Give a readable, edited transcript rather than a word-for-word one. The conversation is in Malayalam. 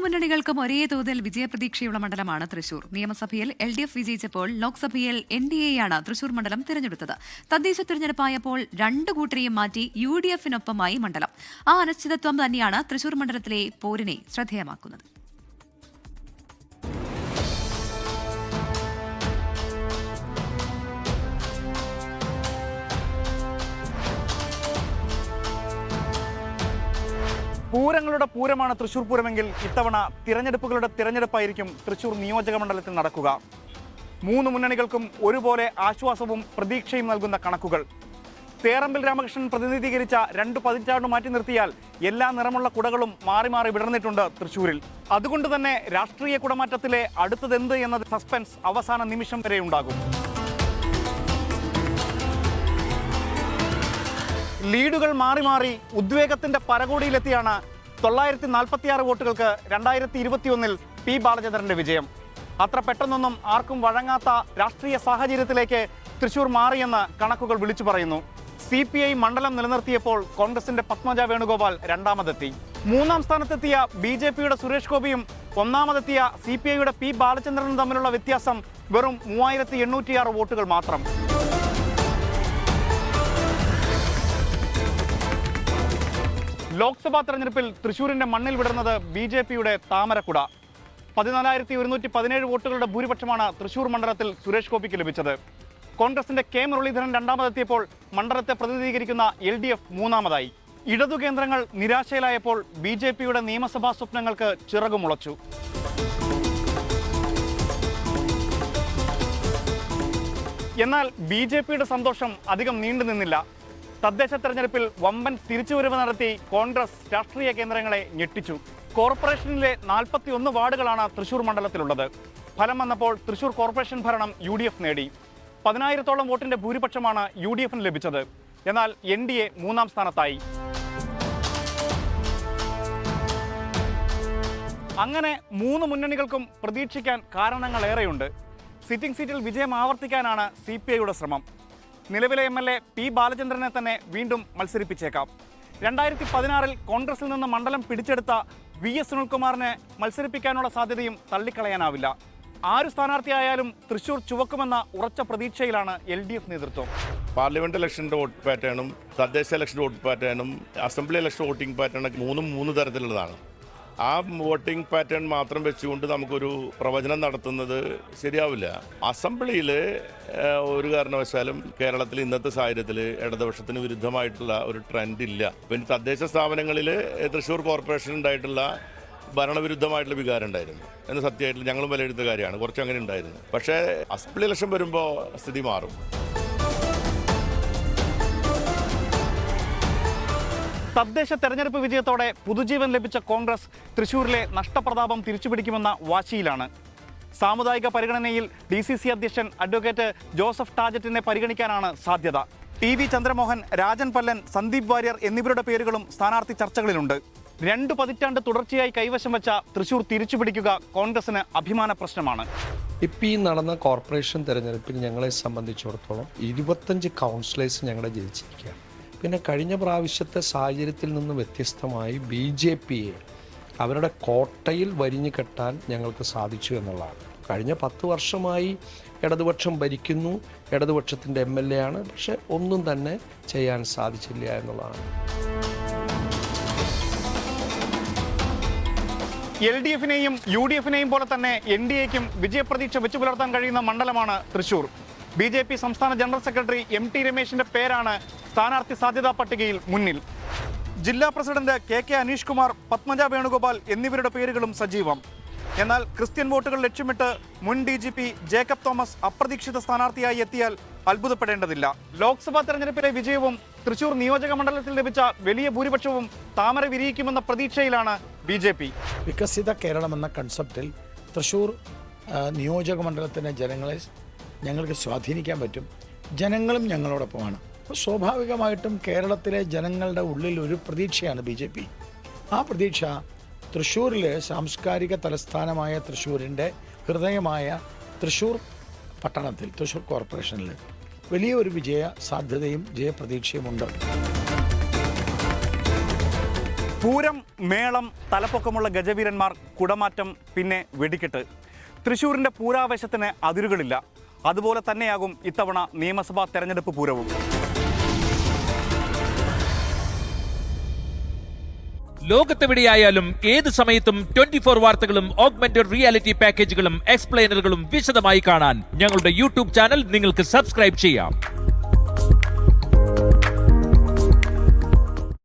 മുന്നണികൾക്കും ഒരേ തോതിൽ വിജയപ്രതീക്ഷയുള്ള മണ്ഡലമാണ് തൃശൂർ. നിയമസഭയിൽ LDF വിജയിച്ചപ്പോൾ ലോക്സഭയിൽ NDAയാണ് തൃശൂർ മണ്ഡലം തിരഞ്ഞെടുത്തത്. തദ്ദേശ തിരഞ്ഞെടുപ്പായപ്പോൾ രണ്ടു കൂട്ടരെയും മാറ്റി UDFനൊപ്പമായി മണ്ഡലം. ആ അനിശ്ചിതത്വം തന്നെയാണ് തൃശൂർ മണ്ഡലത്തിലെ പോരിനെ ശ്രദ്ധേയമാക്കുന്നത്. പൂരങ്ങളുടെ പൂരമാണ് തൃശൂർ പൂരമെങ്കിൽ ഇത്തവണ തിരഞ്ഞെടുപ്പുകളുടെ തിരഞ്ഞെടുപ്പായിരിക്കും തൃശൂർ നിയോജക മണ്ഡലത്തിൽ നടക്കുക. മൂന്ന് മുന്നണികൾക്കും ഒരുപോലെ ആശ്വാസവും പ്രതീക്ഷയും നൽകുന്ന കണക്കുകൾ. തേറമ്പിൽ രാമകൃഷ്ണൻ പ്രതിനിധീകരിച്ച 2 പതിറ്റാണ്ട് മാറ്റി നിർത്തിയാൽ എല്ലാ നിറമുള്ള കുടകളും മാറി മാറി വിടർന്നിട്ടുണ്ട് തൃശൂരിൽ. അതുകൊണ്ട് തന്നെ രാഷ്ട്രീയ കുടമാറ്റത്തിലെ അടുത്തതെന്ത് എന്നത് സസ്പെൻസ് അവസാന നിമിഷം വരെ ഉണ്ടാകും. ലീഡുകൾ മാറി മാറി ഉദ്വേഗത്തിന്റെ പരകോടിയിലെത്തിയാണ് 946 വോട്ടുകൾക്ക് 2021 പി ബാലചന്ദ്രന്റെ വിജയം. അത്ര പെട്ടെന്നൊന്നും ആർക്കും വഴങ്ങാത്ത രാഷ്ട്രീയ സാഹചര്യത്തിലേക്ക് തൃശൂർ മാറിയെന്ന് കണക്കുകൾ വിളിച്ചു പറയുന്നു. CPI മണ്ഡലം നിലനിർത്തിയപ്പോൾ കോൺഗ്രസിന്റെ പത്മജ വേണുഗോപാൽ രണ്ടാമതെത്തി. മൂന്നാം സ്ഥാനത്തെത്തിയ BJPയുടെ സുരേഷ് ഗോപിയും ഒന്നാമതെത്തിയ CPIയുടെ പി ബാലചന്ദ്രനും തമ്മിലുള്ള വ്യത്യാസം വെറും 3806 വോട്ടുകൾ മാത്രം. ലോക്സഭാ തെരഞ്ഞെടുപ്പിൽ തൃശൂരിന്റെ മണ്ണിൽ വിടർന്നത് BJPയുടെ താമരക്കുട. 14,117 വോട്ടുകളുടെ ഭൂരിപക്ഷമാണ് തൃശൂർ മണ്ഡലത്തിൽ സുരേഷ് ഗോപിക്ക് ലഭിച്ചത്. കോൺഗ്രസിന്റെ K മുരളീധരൻ രണ്ടാമതെത്തിയപ്പോൾ മണ്ഡലത്തെ പ്രതിനിധീകരിക്കുന്ന LDF മൂന്നാമതായി. ഇടതു കേന്ദ്രങ്ങൾ നിരാശയിലായപ്പോൾ BJPയുടെ നിയമസഭാ സ്വപ്നങ്ങൾക്ക് ചിറകുമുളച്ചു. എന്നാൽ BJPയുടെ സന്തോഷം അധികം നീണ്ടു നിന്നില്ല. തദ്ദേശ തെരഞ്ഞെടുപ്പിൽ വമ്പൻ തിരിച്ചുവരവ് നടത്തി കോൺഗ്രസ് രാഷ്ട്രീയ കേന്ദ്രങ്ങളെ ഞെട്ടിച്ചു. കോർപ്പറേഷനിലെ 41 വാർഡുകളാണ് തൃശൂർ മണ്ഡലത്തിലുള്ളത്. ഫലം വന്നപ്പോൾ തൃശൂർ കോർപ്പറേഷൻ ഭരണം UDF നേടി. 10,000-ഓളം വോട്ടിന്റെ ഭൂരിപക്ഷമാണ് UDFന് ലഭിച്ചത്. എന്നാൽ NDA മൂന്നാം സ്ഥാനത്തായി. അങ്ങനെ മൂന്ന് മുന്നണികൾക്കും പ്രതീക്ഷിക്കാൻ കാരണങ്ങളേറെയുണ്ട്. സിറ്റിംഗ് സീറ്റിൽ വിജയം ആവർത്തിക്കാനാണ് CPIയുടെ ശ്രമം. നിലവിലെ MLA പി ബാലചന്ദ്രനെ തന്നെ വീണ്ടും മത്സരിപ്പിച്ചേക്കാം. 2016 കോൺഗ്രസിൽ നിന്ന് മണ്ഡലം പിടിച്ചെടുത്ത VS സുനിൽകുമാറിനെ മത്സരിപ്പിക്കാനുള്ള സാധ്യതയും തള്ളിക്കളയാനാവില്ല. ആര് സ്ഥാനാർത്ഥിയായാലും തൃശൂർ ചുവക്കുമെന്ന ഉറച്ച പ്രതീക്ഷയിലാണ് LDF നേതൃത്വം. പാർലമെന്റ് ഇലക്ഷൻ്റെ വോട്ട് പാറ്റേണും തദ്ദേശ ഇലക്ഷൻ വോട്ട് പാറ്റേണും അസംബ്ലി ഇലക്ഷൻ വോട്ടിംഗ് പാറ്റേണും മൂന്ന് തരത്തിലുള്ളതാണ്. ആ വോട്ടിംഗ് പാറ്റേൺ മാത്രം വെച്ചുകൊണ്ട് നമുക്കൊരു പ്രവചനം നടത്തുന്നത് ശരിയാവില്ല. അസംബ്ലിയിൽ ഒരു കാരണവശാലും കേരളത്തിൽ ഇന്നത്തെ സാഹചര്യത്തിൽ ഇടതുപക്ഷത്തിന് വിരുദ്ധമായിട്ടുള്ള ഒരു ട്രെൻഡ് ഇല്ല. പിന്നെ തദ്ദേശ സ്ഥാപനങ്ങളിൽ തൃശ്ശൂർ കോർപ്പറേഷൻ ഉണ്ടായിട്ടുള്ള ഭരണവിരുദ്ധമായിട്ടുള്ള വികാരം ഉണ്ടായിരുന്നു എന്ന് സത്യമായിട്ട് ഞങ്ങളും വിലയിരുത്തുന്ന കാര്യമാണ്. കുറച്ച് അങ്ങനെ ഉണ്ടായിരുന്നു. പക്ഷേ അസംബ്ലി ഇലക്ഷൻ വരുമ്പോൾ സ്ഥിതി മാറും. തദ്ദേശ തെരഞ്ഞെടുപ്പ് വിജയത്തോടെ പുതുജീവൻ ലഭിച്ച കോൺഗ്രസ് തൃശൂരിലെ നഷ്ടപ്രതാപം തിരിച്ചുപിടിക്കുമെന്ന വാശിയിലാണ്. സാമുദായിക പരിഗണനയിൽ DCC അധ്യക്ഷൻ അഡ്വക്കേറ്റ് ജോസഫ് ടാജറ്റിനെ പരിഗണിക്കാനാണ് സാധ്യത. TV ചന്ദ്രമോഹൻ, രാജൻ പല്ലൻ, സന്ദീപ് വാര്യർ എന്നിവരുടെ പേരുകളും സ്ഥാനാർത്ഥി ചർച്ചകളിലുണ്ട്. 2 പതിറ്റാണ്ട് തുടർച്ചയായി കൈവശം വെച്ച തൃശൂർ തിരിച്ചുപിടിക്കുക കോൺഗ്രസിന് അഭിമാന പ്രശ്നമാണ്. ഇപ്പോൾ ഈ നടന്ന കോർപ്പറേഷൻ തെരഞ്ഞെടുപ്പിൽ ഞങ്ങളെ സംബന്ധിച്ചിടത്തോളം 25 കൗൺസിലേഴ്സ് ഞങ്ങളെ ജയിച്ചിരിക്കുകയാണ്. പിന്നെ കഴിഞ്ഞ പ്രാവശ്യത്തെ സാഹചര്യത്തിൽ നിന്ന് വ്യത്യസ്തമായി BJPയെ അവരുടെ കോട്ടയിൽ വരിഞ്ഞു കെട്ടാൻ ഞങ്ങൾക്ക് സാധിച്ചു എന്നുള്ളതാണ്. കഴിഞ്ഞ 10 വർഷമായി ഇടതുപക്ഷം ഭരിക്കുന്നു, ഇടതുപക്ഷത്തിൻ്റെ MLA ആണ്. പക്ഷെ ഒന്നും തന്നെ ചെയ്യാൻ സാധിച്ചില്ല എന്നുള്ളതാണ്. LDFനെയും UDFനെയും പോലെ തന്നെ NDAയ്ക്കും വിജയപ്രതീക്ഷ വെച്ചു പുലർത്താൻ കഴിയുന്ന മണ്ഡലമാണ് തൃശൂർ. BJP സംസ്ഥാന ജനറൽ സെക്രട്ടറി MT രമേശിന്റെ പേരാണ് സ്ഥാനാർത്ഥി സാധ്യതാ പട്ടികയിൽ മുന്നിൽ. ജില്ലാ പ്രസിഡന്റ് KK അനീഷ് കുമാർ, പത്മജ വേണുഗോപാൽ എന്നിവരുടെ പേരുകളും സജീവം. എന്നാൽ ക്രിസ്ത്യൻ വോട്ടുകൾ ലക്ഷ്യമിട്ട് മുൻ DGP ജേക്കബ് തോമസ് അപ്രതീക്ഷിത സ്ഥാനാർത്ഥിയായി എത്തിയാൽ അത്ഭുതപ്പെടേണ്ടതില്ല. ലോക്സഭാ തെരഞ്ഞെടുപ്പിലെ വിജയവും തൃശൂർ നിയോജക മണ്ഡലത്തിൽ ലഭിച്ച വലിയ ഭൂരിപക്ഷവും താമര വിരിയിക്കുമെന്ന പ്രതീക്ഷയിലാണ് BJP. വികസിത കേരളം എന്ന കൺസെപ്റ്റിൽ തൃശൂർ നിയോജക മണ്ഡലത്തിലെ ജനങ്ങളെ ഞങ്ങൾക്ക് സ്വാധീനിക്കാൻ പറ്റും. ജനങ്ങളും ഞങ്ങളോടൊപ്പമാണ്. അപ്പോൾ സ്വാഭാവികമായിട്ടും കേരളത്തിലെ ജനങ്ങളുടെ ഉള്ളിൽ ഒരു പ്രതീക്ഷയാണ് BJP. ആ പ്രതീക്ഷ തൃശ്ശൂരിൽ സാംസ്കാരിക തലസ്ഥാനമായ തൃശ്ശൂരിൻ്റെ ഹൃദയമായ തൃശ്ശൂർ പട്ടണത്തിൽ, തൃശ്ശൂർ കോർപ്പറേഷനിൽ വലിയൊരു വിജയ സാധ്യതയും ജയപ്രതീക്ഷയുമുണ്ട്. പൂരം, മേളം, തലപ്പൊക്കമുള്ള ഗജവീരന്മാർ, കുടമാറ്റം, പിന്നെ വെടിക്കെട്ട്. തൃശ്ശൂരിൻ്റെ പൂരാവേശത്തിന് അതിരുകളില്ല. അതുപോലെ തന്നെയാകും ഇത്തവണ നിയമസഭാ തെരഞ്ഞെടുപ്പ് പൂരവും. ലോകത്തെവിടെയായാലും ഏത് സമയത്തും 24 വാർത്തകളും ഓഗ്മെന്റഡ് റിയാലിറ്റി പാക്കേജുകളും എക്സ്പ്ലെയിനറുകളും വിശദമായി കാണാൻ ഞങ്ങളുടെ യൂട്യൂബ് ചാനൽ നിങ്ങൾക്ക് സബ്സ്ക്രൈബ് ചെയ്യാം.